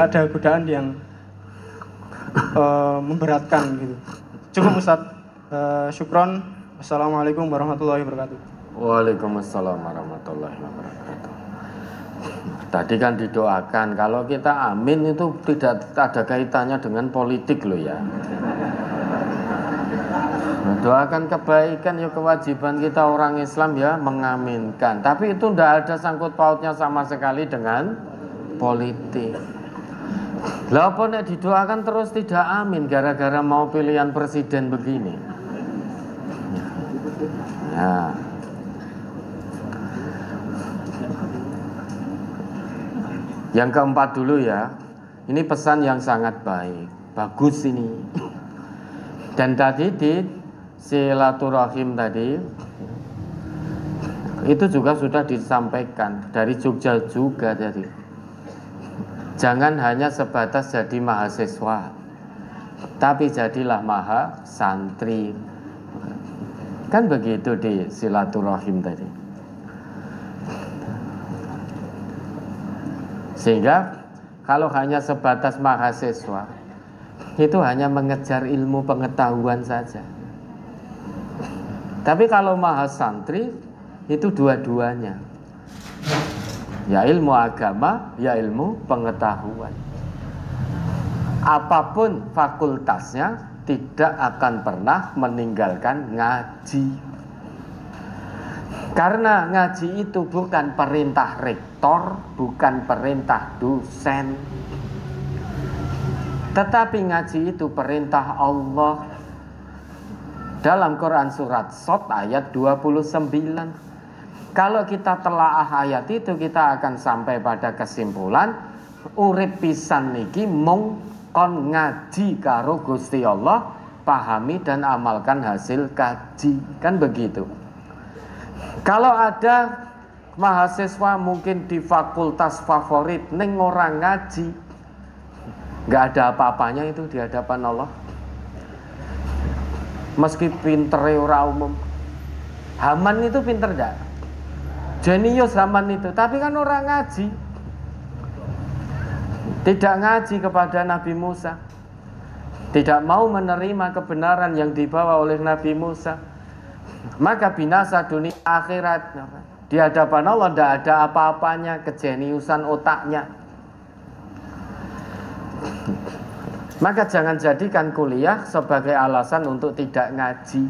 ada godaan yang memberatkan gitu. Cukup Ustaz. Syukron. Assalamualaikum warahmatullahi wabarakatuh. Waalaikumsalam warahmatullahi wabarakatuh. Tadi kan didoakan, kalau kita amin itu tidak ada kaitannya dengan politik loh ya. Doakan kebaikan ya kewajiban kita orang Islam ya mengaminkan. Tapi itu tidak ada sangkut pautnya sama sekali dengan politik. Lah apa nek didoakan terus tidak amin gara-gara mau pilihan presiden begini. Ya. Yang keempat dulu ya. Ini pesan yang sangat baik. Bagus ini. Dan tadi di silaturahim tadi itu juga sudah disampaikan dari Jogja juga tadi. Jangan hanya sebatas jadi mahasiswa, tapi jadilah maha santri. Kan begitu di silaturahim tadi. Sehingga kalau hanya sebatas mahasiswa, itu hanya mengejar ilmu pengetahuan saja. Tapi kalau maha santri, itu dua-duanya. Ya ilmu agama, ya ilmu pengetahuan. Apapun fakultasnya, tidak akan pernah meninggalkan ngaji. Karena ngaji itu bukan perintah rektor, bukan perintah dosen, tetapi ngaji itu perintah Allah. Dalam Quran surat Shad ayat 29. Kalau kita telaah ayat itu, kita akan sampai pada kesimpulan urip pisan niki mung kon ngaji karo Gusti Allah, pahami dan amalkan hasil kaji. Kan begitu. Kalau ada mahasiswa mungkin di fakultas favorit ning orang ngaji, nggak ada apa-apanya itu di hadapan Allah. Meski pinter ora umum. Haman itu pinter enggak? Jenius Haman itu, tapi kan orang ngaji. Tidak ngaji kepada Nabi Musa. Tidak mau menerima kebenaran yang dibawa oleh Nabi Musa. Maka binasa dunia akhirat. Di hadapan Allah tidak ada apa-apanya, kejeniusan otaknya. Maka jangan jadikan kuliah sebagai alasan untuk tidak ngaji.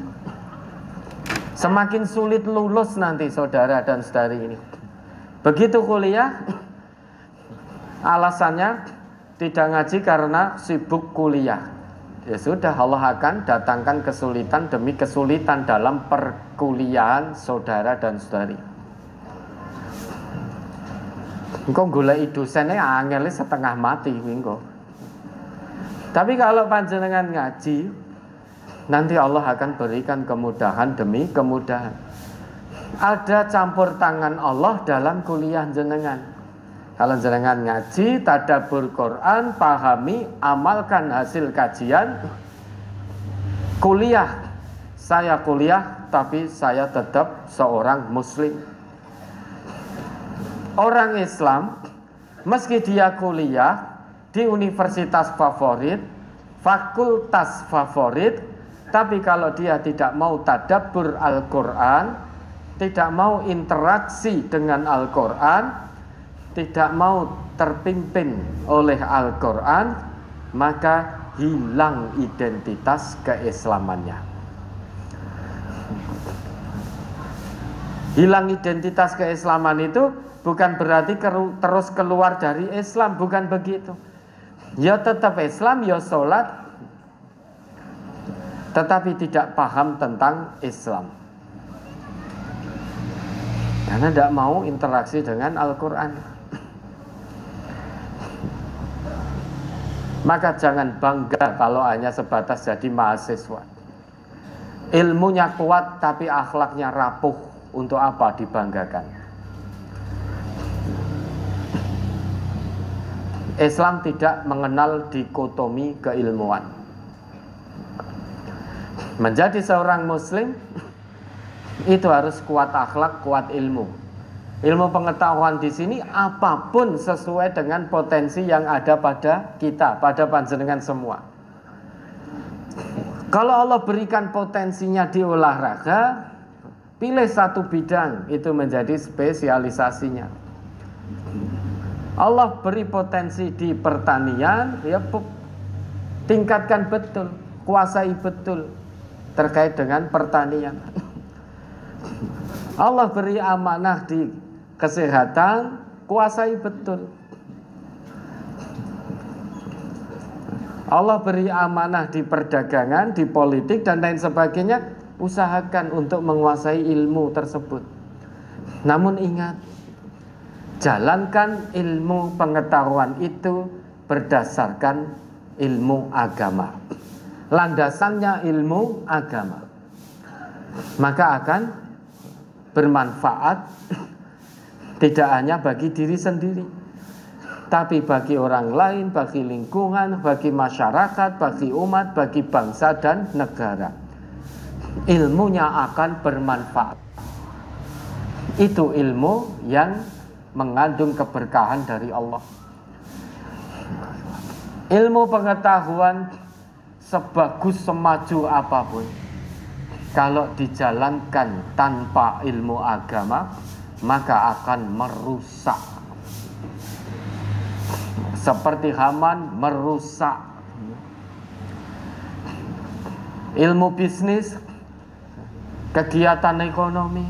Semakin sulit lulus nanti saudara dan saudari ini. Begitu kuliah, alasannya tidak ngaji karena sibuk kuliah. Ya sudah, Allah akan datangkan kesulitan demi kesulitan dalam perkuliahan saudara dan saudari. Engkau golek dosennya angel setengah mati engkau. Tapi kalau panjenengan ngaji, nanti Allah akan berikan kemudahan demi kemudahan. Ada campur tangan Allah dalam kuliah jenengan. Kalau jenengan ngaji, tadabbur Quran, pahami, amalkan hasil kajian. Kuliah, saya kuliah, tapi saya tetap seorang muslim. Orang Islam, meski dia kuliah di universitas favorit, fakultas favorit, tapi kalau dia tidak mau tadabbur Al-Quran, tidak mau interaksi dengan Al-Quran, tidak mau terpimpin oleh Al-Quran, maka hilang identitas keislamannya. Hilang identitas keislaman itu bukan berarti terus keluar dari Islam, bukan begitu. Ya tetap Islam, ya sholat, tetapi tidak paham tentang Islam. Karena tidak mau interaksi dengan Al-Quran. Maka jangan bangga kalau hanya sebatas jadi mahasiswa. Ilmunya kuat tapi akhlaknya rapuh, untuk apa dibanggakan? Islam tidak mengenal dikotomi keilmuan. Menjadi seorang muslim itu harus kuat akhlak, kuat ilmu. Ilmu pengetahuan di sini apapun sesuai dengan potensi yang ada pada kita, pada panjenengan semua. Kalau Allah berikan potensinya di olahraga, pilih satu bidang itu menjadi spesialisasinya. Allah beri potensi di pertanian, ya tingkatkan betul, kuasai betul terkait dengan pertanian. Allah beri amanah di kesehatan, kuasai betul. Allah beri amanah di perdagangan, di politik dan lain sebagainya, usahakan untuk menguasai ilmu tersebut. Namun ingat, jalankan ilmu pengetahuan itu berdasarkan ilmu agama. Landasannya ilmu agama. Maka akan bermanfaat tidak hanya bagi diri sendiri, tapi bagi orang lain, bagi lingkungan, bagi masyarakat, bagi umat, bagi bangsa dan negara. Ilmunya akan bermanfaat. Itu ilmu yang mengandung keberkahan dari Allah. Ilmu pengetahuan sebagus semaju apapun, kalau dijalankan tanpa ilmu agama, maka akan merusak. Seperti Haman merusak. Ilmu bisnis, kegiatan ekonomi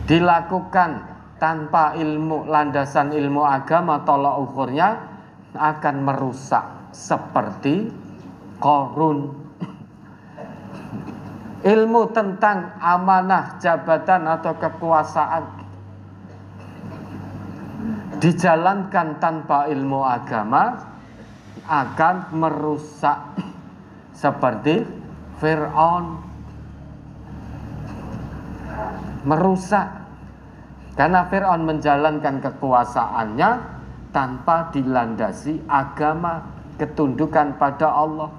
dilakukan tanpa ilmu, landasan ilmu agama, tolak ukurnya akan merusak. Seperti Qarun. Ilmu tentang amanah jabatan atau kekuasaan dijalankan tanpa ilmu agama akan merusak. Seperti Fir'aun. Merusak karena Fir'aun menjalankan kekuasaannya tanpa dilandasi agama, ketundukan pada Allah,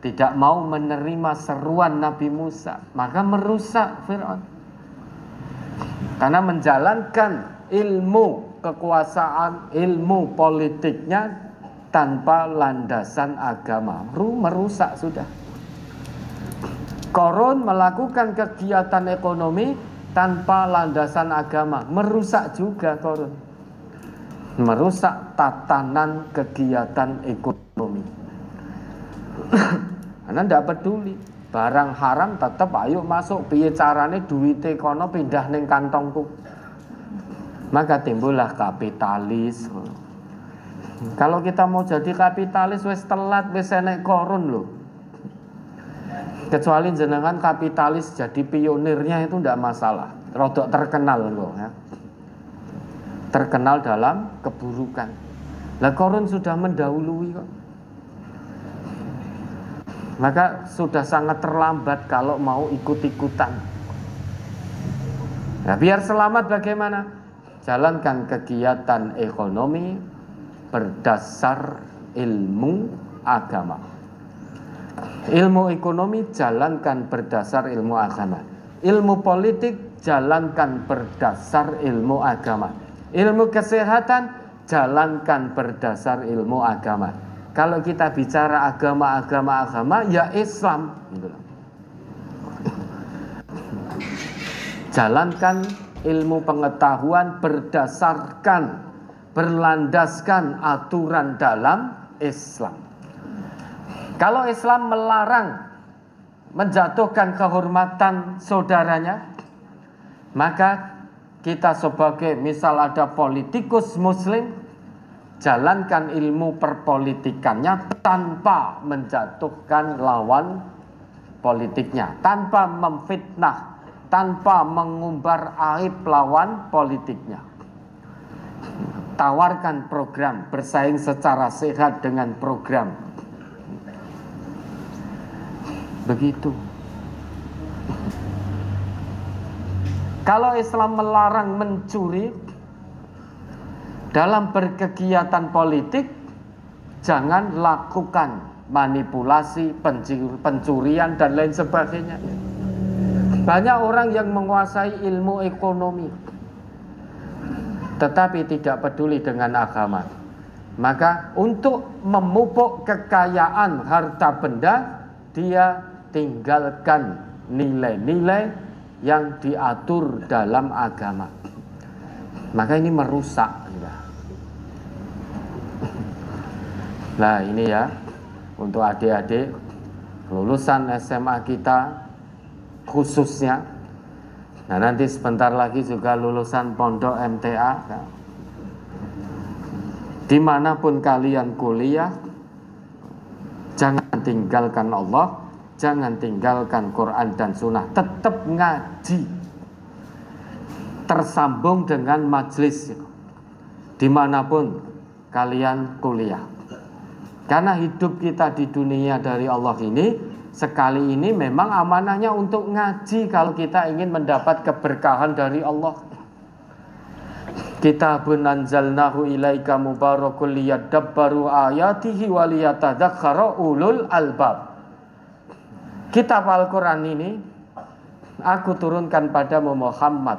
tidak mau menerima seruan Nabi Musa, maka merusak Fir'aun. Karena menjalankan ilmu kekuasaan, ilmu politiknya tanpa landasan agama, merusak sudah. Qarun melakukan kegiatan ekonomi tanpa landasan agama, merusak juga Qarun. Merusak tatanan kegiatan ekonomi. Karena tidak peduli, barang haram tetap ayo masuk, piye carane duwite kono pindah ning kantongku. Maka timbullah kapitalis. Kalau kita mau jadi kapitalis wis telat, wis enek Qarun loh. Kecuali jenengan kapitalis jadi pionirnya itu tidak masalah, rodok terkenal loh ya. Terkenal dalam keburukan. Lah Qarun sudah mendahului kok. Maka sudah sangat terlambat kalau mau ikut-ikutan. Nah, biar selamat bagaimana? Jalankan kegiatan ekonomi berdasar ilmu agama. Ilmu ekonomi jalankan berdasar ilmu agama. Ilmu politik jalankan berdasar ilmu agama. Ilmu kesehatan jalankan berdasar ilmu agama. Kalau kita bicara agama, ya Islam gitu. Jalankan ilmu pengetahuan berdasarkan, berlandaskan aturan dalam Islam. Kalau Islam melarang menjatuhkan kehormatan saudaranya, maka kita sebagai misal ada politikus muslim, jalankan ilmu perpolitikannya tanpa menjatuhkan lawan politiknya, tanpa memfitnah, tanpa mengumbar aib lawan politiknya. Tawarkan program, bersaing secara sehat dengan program. Begitu. Kalau Islam melarang mencuri, dalam berkegiatan politik jangan lakukan manipulasi, pencurian dan lain sebagainya. Banyak orang yang menguasai ilmu ekonomi, tetapi tidak peduli dengan agama, maka untuk memupuk kekayaan harta benda, dia tinggalkan nilai-nilai yang diatur dalam agama. Maka ini merusak. Nah ini ya, untuk adik-adik lulusan SMA kita khususnya. Nah nanti sebentar lagi juga lulusan pondok MTA. Dimanapun kalian kuliah, jangan tinggalkan Allah, jangan tinggalkan Quran dan Sunnah. Tetap ngaji, tersambung dengan majelis dimanapun kalian kuliah. Karena hidup kita di dunia dari Allah ini, sekali ini memang amanahnya untuk ngaji kalau kita ingin mendapat keberkahan dari Allah. Kitabun anzalnahu ilaika mubarakul liyadabbaru ayatihi waliyatadzakkara ulul albab. Kitab Al-Quran ini aku turunkan padamu Muhammad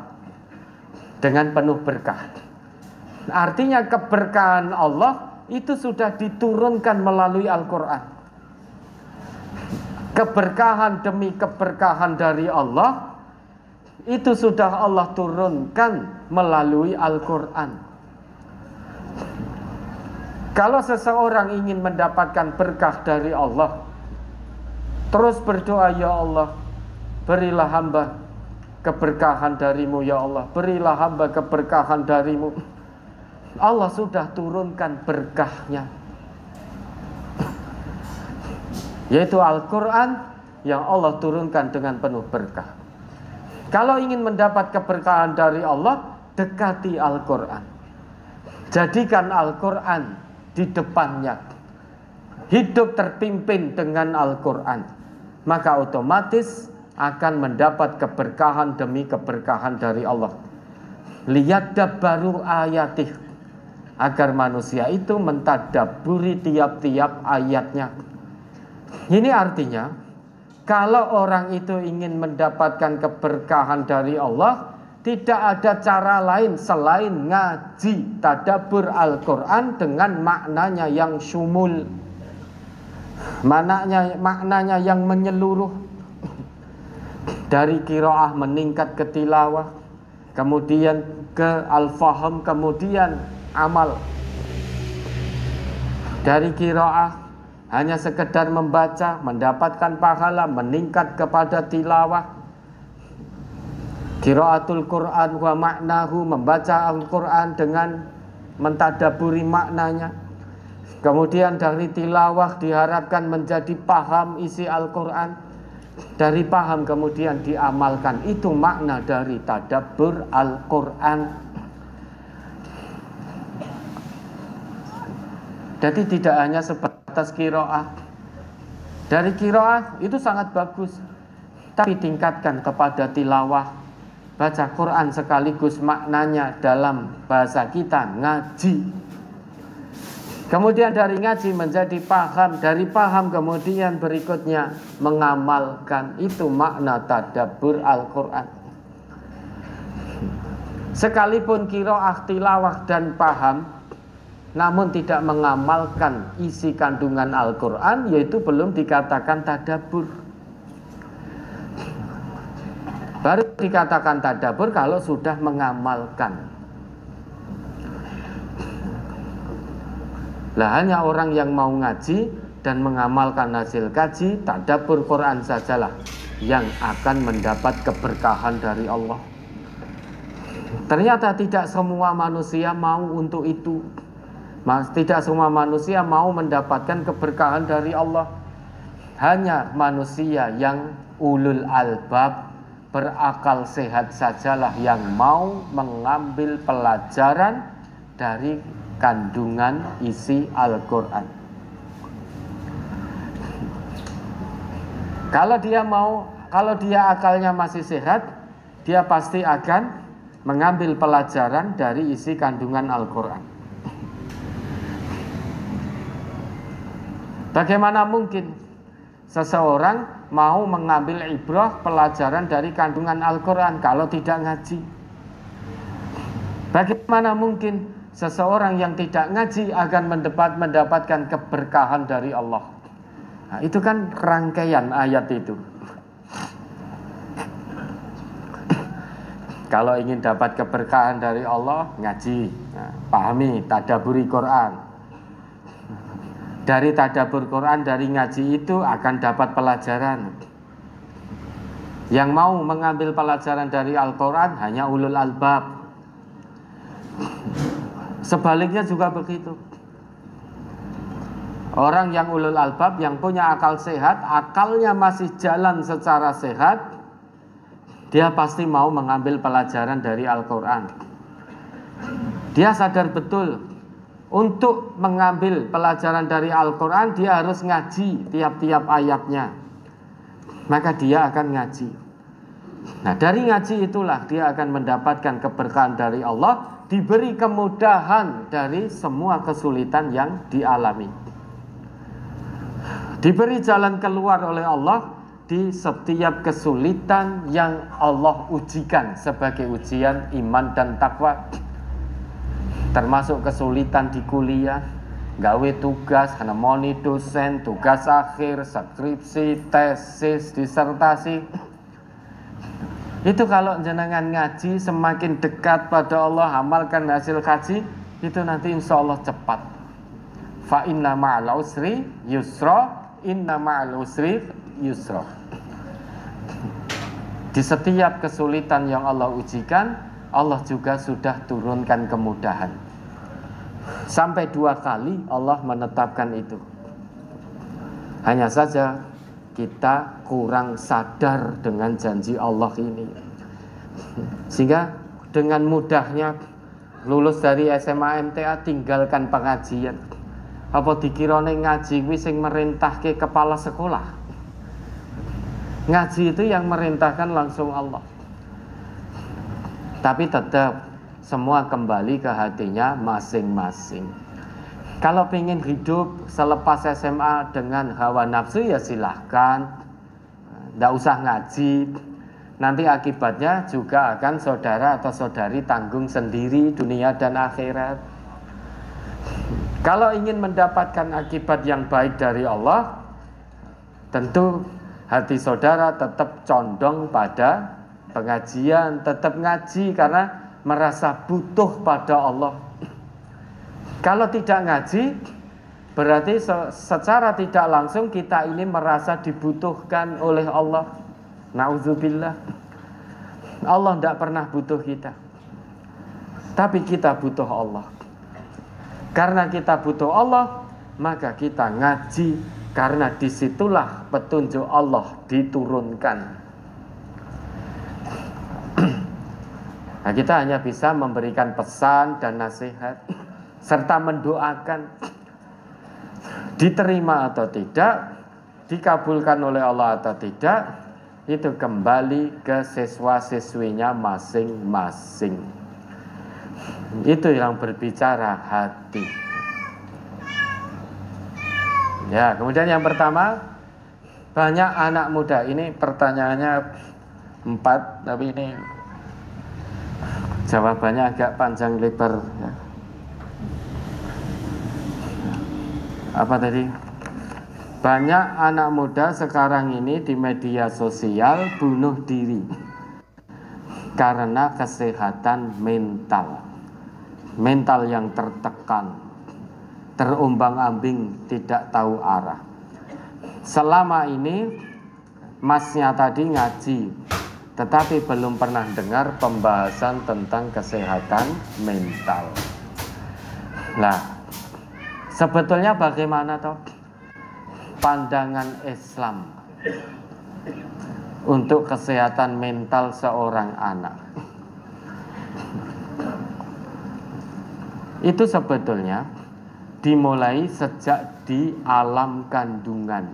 dengan penuh berkah. Artinya keberkahan Allah itu sudah diturunkan melalui Al-Quran. Keberkahan demi keberkahan dari Allah itu sudah Allah turunkan melalui Al-Quran. Kalau seseorang ingin mendapatkan berkah dari Allah, terus berdoa, ya Allah, berilah hamba keberkahan darimu, ya Allah, berilah hamba keberkahan darimu. Allah sudah turunkan berkahnya, yaitu Al-Quran yang Allah turunkan dengan penuh berkah. Kalau ingin mendapat keberkahan dari Allah, dekati Al-Quran. Jadikan Al-Quran di depannya. Hidup terpimpin dengan Al-Quran. Maka otomatis akan mendapat keberkahan demi keberkahan dari Allah. Liyadabbaru ayatih. Agar manusia itu mentadabburi tiap-tiap ayatnya. Ini artinya, kalau orang itu ingin mendapatkan keberkahan dari Allah, tidak ada cara lain selain ngaji tadabbur Al-Quran dengan maknanya yang syumul, maknanya yang menyeluruh. Dari qiraah meningkat ke tilawah, kemudian ke al-faham, kemudian amal. Dari qiraah hanya sekedar membaca, mendapatkan pahala, meningkat kepada tilawah. Qiraatul Quran wa maknahu, membaca Al-Quran dengan mentadaburi maknanya. Kemudian dari tilawah diharapkan menjadi paham isi Al-Quran. Dari paham kemudian diamalkan. Itu makna dari tadabbur Al-Quran. Jadi tidak hanya sebatas qiraah. Dari qiraah itu sangat bagus, tapi tingkatkan kepada tilawah. Baca Quran sekaligus maknanya dalam bahasa kita, ngaji. Kemudian dari ngaji menjadi paham, dari paham kemudian berikutnya mengamalkan. Itu makna tadabbur Al-Quran. Sekalipun qiraah, tilawah dan paham, namun tidak mengamalkan isi kandungan Al-Quran, yaitu belum dikatakan tadabbur. Baru dikatakan tadabbur kalau sudah mengamalkan. Lah hanya orang yang mau ngaji dan mengamalkan hasil kaji, tadabbur Quran sajalah yang akan mendapat keberkahan dari Allah. Ternyata tidak semua manusia mau untuk itu. Tidak semua manusia mau mendapatkan keberkahan dari Allah. Hanya manusia yang ulul albab, berakal sehat sajalah yang mau mengambil pelajaran dari kandungan isi Al-Quran. Kalau dia akalnya masih sehat, dia pasti akan mengambil pelajaran dari isi kandungan Al-Quran. Bagaimana mungkin seseorang mau mengambil ibrah pelajaran dari kandungan Al-Quran kalau tidak ngaji? Bagaimana mungkin seseorang yang tidak ngaji akan mendapatkan keberkahan dari Allah? Nah, itu kan rangkaian ayat itu. Kalau ingin dapat keberkahan dari Allah, ngaji, nah, pahami, tadaburi Quran. Dari tadabur Quran, dari ngaji itu akan dapat pelajaran. Yang mau mengambil pelajaran dari Al-Quran hanya ulul albab. Sebaliknya juga begitu. Orang yang ulul albab, yang punya akal sehat, akalnya masih jalan secara sehat, dia pasti mau mengambil pelajaran dari Al-Quran. Dia sadar betul, untuk mengambil pelajaran dari Al-Quran, dia harus ngaji tiap-tiap ayatnya. Maka dia akan ngaji. Nah, dari ngaji itulah dia akan mendapatkan keberkahan dari Allah, diberi kemudahan dari semua kesulitan yang dialami, diberi jalan keluar oleh Allah di setiap kesulitan yang Allah ujikan sebagai ujian iman dan takwa. Termasuk kesulitan di kuliah, gawe tugas, anemoni dosen, tugas akhir, skripsi, tesis, disertasi. Itu kalau jenengan ngaji, semakin dekat pada Allah, amalkan hasil kaji, itu nanti insya Allah cepat. Fa inna ma'al usri yusra, inna ma'al usri yusra. Di setiap kesulitan yang Allah ujikan, Allah juga sudah turunkan kemudahan. Sampai 2 kali Allah menetapkan itu. Hanya saja kita kurang sadar dengan janji Allah ini. Sehingga dengan mudahnya lulus dari SMA MTA tinggalkan pengajian. Apa dikirane ngaji kuwi sing merintahke kepala sekolah? Ngaji itu yang merintahkan langsung Allah. Tapi tetap semua kembali ke hatinya masing-masing. Kalau pengen hidup selepas SMA dengan hawa nafsu, ya silahkan, tidak usah ngaji. Nanti akibatnya juga akan saudara atau saudari tanggung sendiri dunia dan akhirat. Kalau ingin mendapatkan akibat yang baik dari Allah, tentu hati saudara tetap condong pada pengajian, tetap ngaji karena merasa butuh pada Allah. Kalau tidak ngaji, berarti secara tidak langsung kita ini merasa dibutuhkan oleh Allah. Nauzubillah. Allah tidak pernah butuh kita, tapi kita butuh Allah. Karena kita butuh Allah, maka kita ngaji. Karena disitulah petunjuk Allah diturunkan. Nah, kita hanya bisa memberikan pesan dan nasihat serta mendoakan. Diterima atau tidak, dikabulkan oleh Allah atau tidak, itu kembali ke siswa-siswinya masing-masing. Itu yang berbicara hati. Ya, kemudian yang pertama, banyak anak muda, ini pertanyaannya 4, tapi ini jawabannya agak panjang lebar. Ya. Apa tadi? Banyak anak muda sekarang ini di media sosial bunuh diri karena kesehatan mental. Mental yang tertekan, terombang-ambing, tidak tahu arah. Selama ini masnya tadi ngaji, tetapi belum pernah dengar pembahasan tentang kesehatan mental. Nah, sebetulnya bagaimana toh pandangan Islam untuk kesehatan mental seorang anak? Itu sebetulnya dimulai sejak di alam kandungan.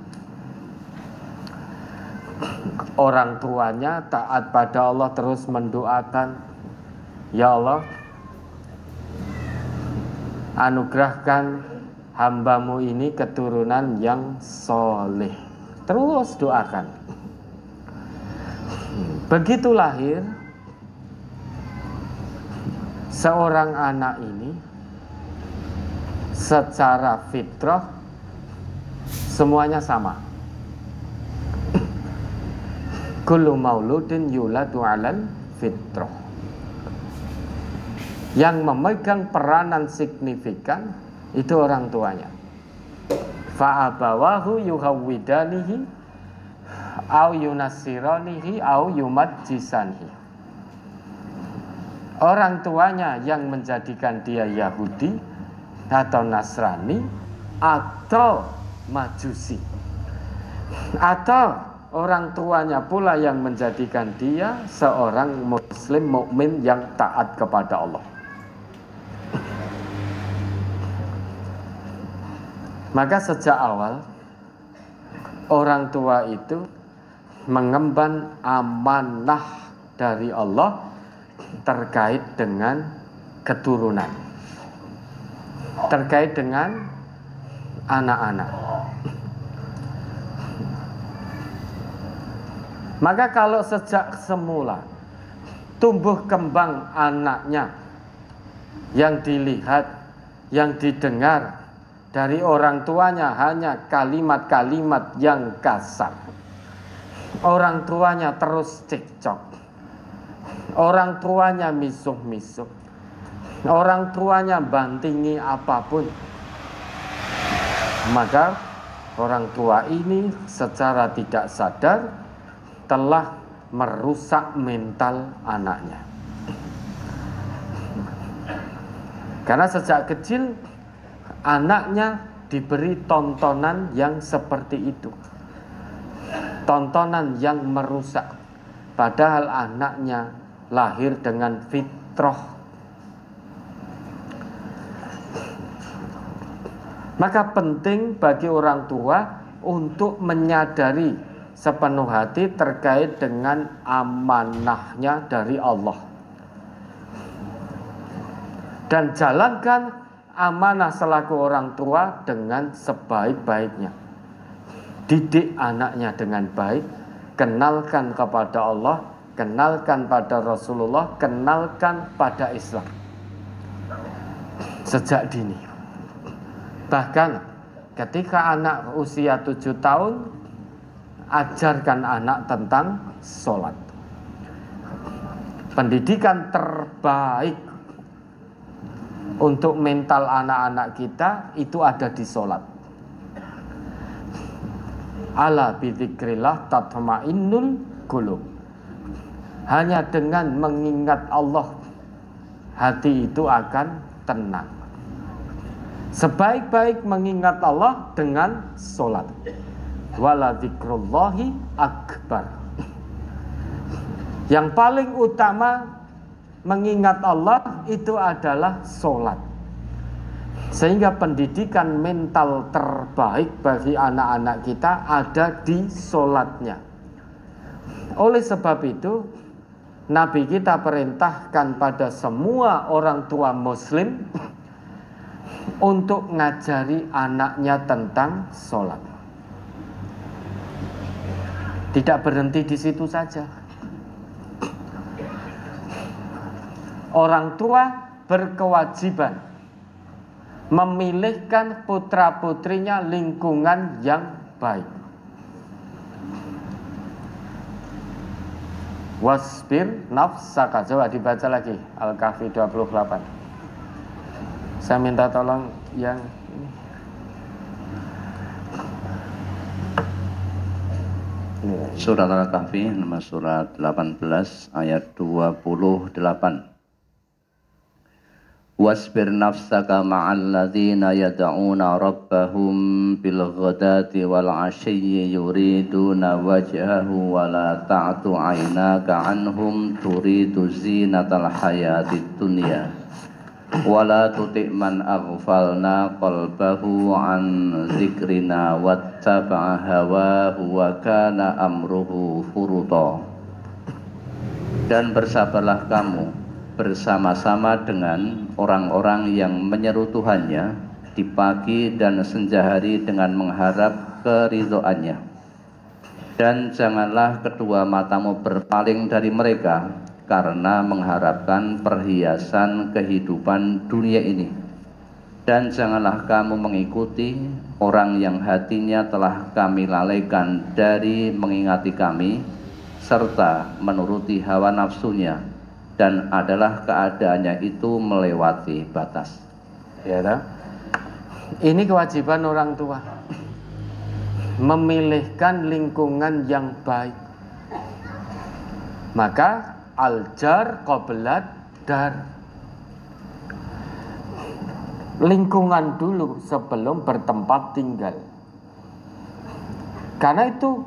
Orang tuanya taat pada Allah, terus mendoakan, ya Allah, anugerahkan hambamu ini keturunan yang soleh. Terus doakan. Begitu lahir, seorang anak ini secara fitrah semuanya sama. Kullu mauludin yuladu 'alal fitrah. Yang memegang peranan signifikan itu orang tuanya. Fa abawahu yuhawwidanihi au yunassiranihi au yumajjisanihi. Orang tuanya yang menjadikan dia Yahudi atau Nasrani atau Majusi, atau orang tuanya pula yang menjadikan dia seorang muslim mukmin yang taat kepada Allah. Maka sejak awal orang tua itu mengemban amanah dari Allah terkait dengan keturunan, terkait dengan anak-anak. Maka kalau sejak semula tumbuh kembang anaknya yang dilihat, yang didengar dari orang tuanya hanya kalimat-kalimat yang kasar, orang tuanya terus cekcok, orang tuanya misuh-misuh, orang tuanya bantingi apapun, maka orang tua ini secara tidak sadar telah merusak mental anaknya. Karena sejak kecil anaknya diberi tontonan yang seperti itu, tontonan yang merusak, padahal anaknya lahir dengan fitrah. Maka penting bagi orang tua untuk menyadari sepenuh hati terkait dengan amanahnya dari Allah, dan jalankan amanah selaku orang tua dengan sebaik-baiknya. Didik anaknya dengan baik, kenalkan kepada Allah, kenalkan pada Rasulullah, kenalkan pada Islam sejak dini. Bahkan ketika anak usia 7 tahun, ajarkan anak tentang sholat. Pendidikan terbaik untuk mental anak-anak kita itu ada di sholat. Ala bidzikrillah tatma'innul qulub. Hanya dengan mengingat Allah, hati itu akan tenang. Sebaik-baik mengingat Allah dengan sholat. Wala dzikrullahi akbar. Yang paling utama mengingat Allah itu adalah sholat. Sehingga pendidikan mental terbaik bagi anak-anak kita ada di sholatnya. Oleh sebab itu, Nabi kita perintahkan pada semua orang tua muslim untuk ngajari anaknya tentang sholat. Tidak berhenti di situ saja. Orang tua berkewajiban memilihkan putra-putrinya lingkungan yang baik. Wasbir nafsaka. Coba dibaca lagi Al-Kahfi 28. Saya minta tolong yang ini. Surat Al-Kahfi nomor surat 18 ayat 28. Wasbir nafsaka ma'al ladzina yad'una rabbahum bil ghadati wal 'ashyi yuriduna wajhahu wa la ta'tu 'ainaka 'anhum turidu zinatal hayatid dunya wa la tuti' man aghfalna qalbahu 'an dzikrina wattaba'a hawahu wa kana amruhu furuta. Dan bersabarlah kamu bersama-sama dengan orang-orang yang menyeru Tuhannya di pagi dan senja hari dengan mengharap keridhoannya. Dan janganlah kedua matamu berpaling dari mereka karena mengharapkan perhiasan kehidupan dunia ini. Dan janganlah kamu mengikuti orang yang hatinya telah kami lalaikan dari mengingati kami, serta menuruti hawa nafsunya, dan adalah keadaannya itu melewati batas. Ya, tak? Ini kewajiban orang tua, memilihkan lingkungan yang baik. Maka aljar qablat dar, lingkungan dulu sebelum bertempat tinggal. Karena itu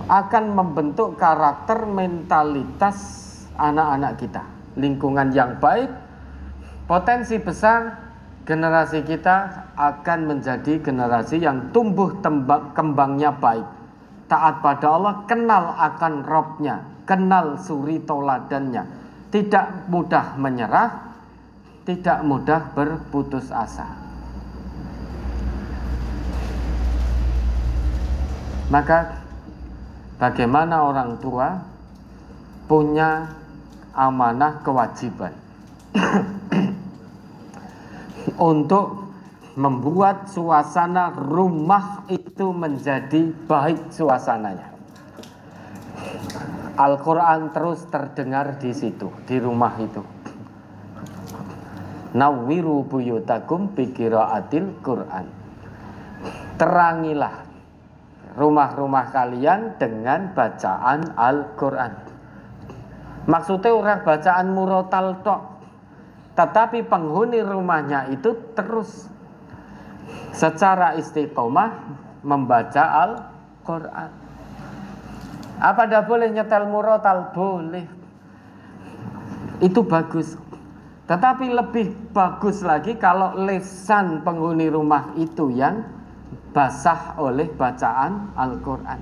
akan membentuk karakter mentalitas anak-anak kita. Lingkungan yang baik, potensi besar generasi kita akan menjadi generasi yang tumbuh kembangnya baik, taat pada Allah, kenal akan Robnya, kenal suri toladannya, tidak mudah menyerah, tidak mudah berputus asa. Maka bagaimana orang tua punya amanah kewajiban untuk membuat suasana rumah itu menjadi baik suasananya. Al-Quran terus terdengar di situ, di rumah itu. Nawwiru buyutakum bi qiraatil Quran. Terangilah rumah-rumah kalian dengan bacaan Al-Quran. Maksudnya orang bacaan murotal tok, tetapi penghuni rumahnya itu terus secara istiqomah membaca Al-Quran. Apa dah boleh nyetel murotal? Boleh. Itu bagus. Tetapi lebih bagus lagi kalau lisan penghuni rumah itu yang basah oleh bacaan Al-Quran.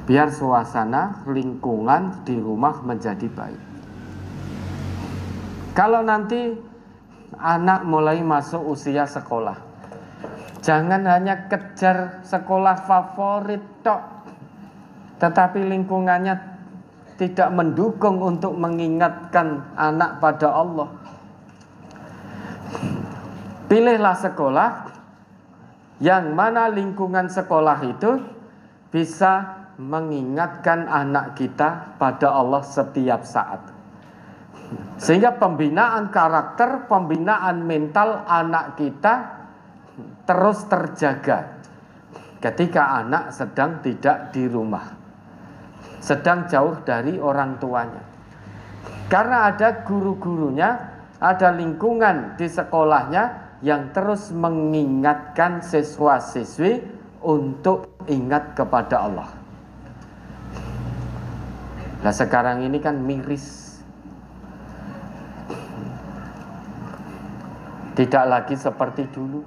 Biar suasana lingkungan di rumah menjadi baik. Kalau nanti anak mulai masuk usia sekolah, jangan hanya kejar sekolah favorit tok, tetapi lingkungannya tidak mendukung untuk mengingatkan anak pada Allah. Pilihlah sekolah yang mana lingkungan sekolah itu bisa mengingatkan anak kita pada Allah setiap saat. Sehingga pembinaan karakter, pembinaan mental anak kita terus terjaga ketika anak sedang tidak di rumah, sedang jauh dari orang tuanya. Karena ada guru-gurunya, ada lingkungan di sekolahnya yang terus mengingatkan siswa-siswi untuk ingat kepada Allah. Nah sekarang ini kan miris. Tidak lagi seperti dulu.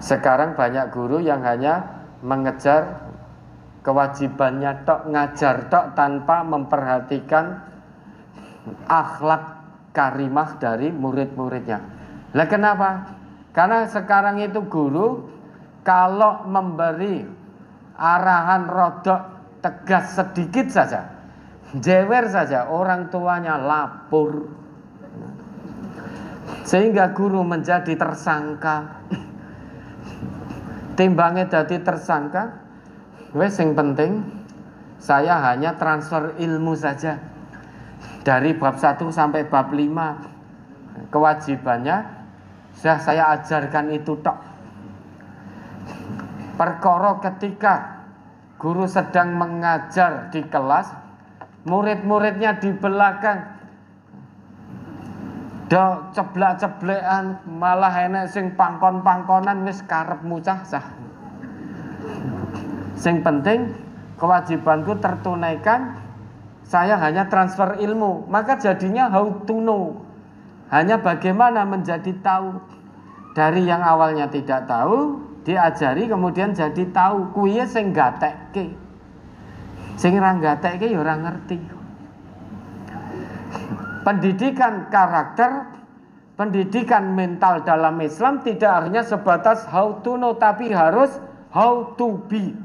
Sekarang banyak guru yang hanya mengejar kewajibannya tok, ngajar tok tanpa memperhatikan akhlak karimah dari murid-muridnya. Lah kenapa? Karena sekarang itu guru kalau memberi arahan rodok tegas sedikit saja, jewer saja, orang tuanya lapor. Sehingga guru menjadi tersangka. Timbangnya jadi tersangka, wes yang penting saya hanya transfer ilmu saja. Dari bab 1 sampai bab 5 kewajibannya sudah saya ajarkan itu tok. Perkara ketika guru sedang mengajar di kelas, murid-muridnya di belakang do ceblak-ceblekan, malah enek sing pangkon-pangkonan, wis karep mucah sah. Sing penting kewajibanku tertunaikan, saya hanya transfer ilmu. Maka jadinya how to know, hanya bagaimana menjadi tahu. Dari yang awalnya tidak tahu, diajari kemudian jadi tahu. Kuwi sing gatekke, sing ora gatekke ya ora ngerti. Pendidikan karakter, pendidikan mental dalam Islam tidak hanya sebatas how to know, tapi harus how to be.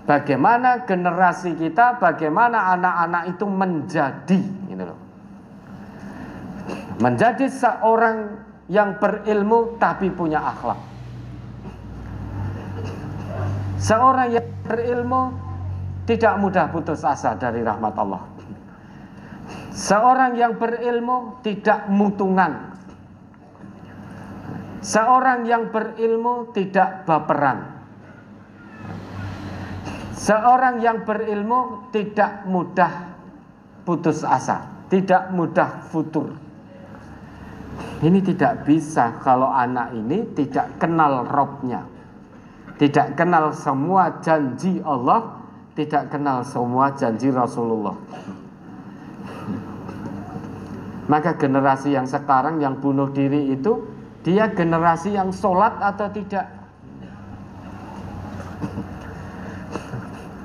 Bagaimana generasi kita, bagaimana anak-anak itu menjadi, gitu loh. Menjadi seorang yang berilmu tapi punya akhlak. Seorang yang berilmu tidak mudah putus asa dari rahmat Allah. Seorang yang berilmu tidak mutungan. Seorang yang berilmu tidak baperan. Seorang yang berilmu tidak mudah putus asa, tidak mudah futur. Ini tidak bisa kalau anak ini tidak kenal Robnya, tidak kenal semua janji Allah, tidak kenal semua janji Rasulullah. Maka generasi yang sekarang yang bunuh diri itu, dia generasi yang sholat atau tidak?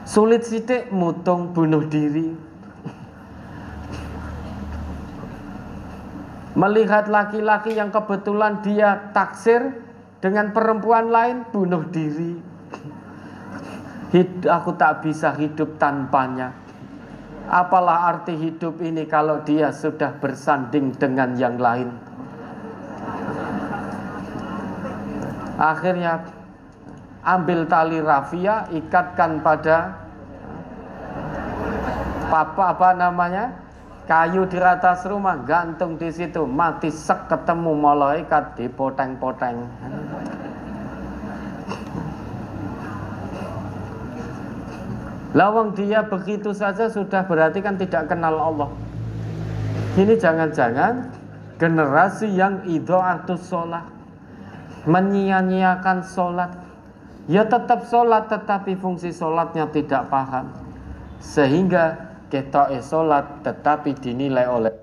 Sulit sidik mutung bunuh diri. Melihat laki-laki yang kebetulan dia taksir dengan perempuan lain, bunuh diri. Aku tak bisa hidup tanpanya. Apalah arti hidup ini kalau dia sudah bersanding dengan yang lain? Akhirnya ambil tali rafia, ikatkan pada kayu di atas rumah, gantung di situ, mati sek ketemu malaikat dipoteng-poteng. Lawang dia begitu saja sudah berarti kan tidak kenal Allah. Ini jangan-jangan generasi yang idha'atus sholat, menyia-nyiakan sholat. Ya tetap sholat tetapi fungsi sholatnya tidak paham, sehingga ketoke sholat tetapi dinilai oleh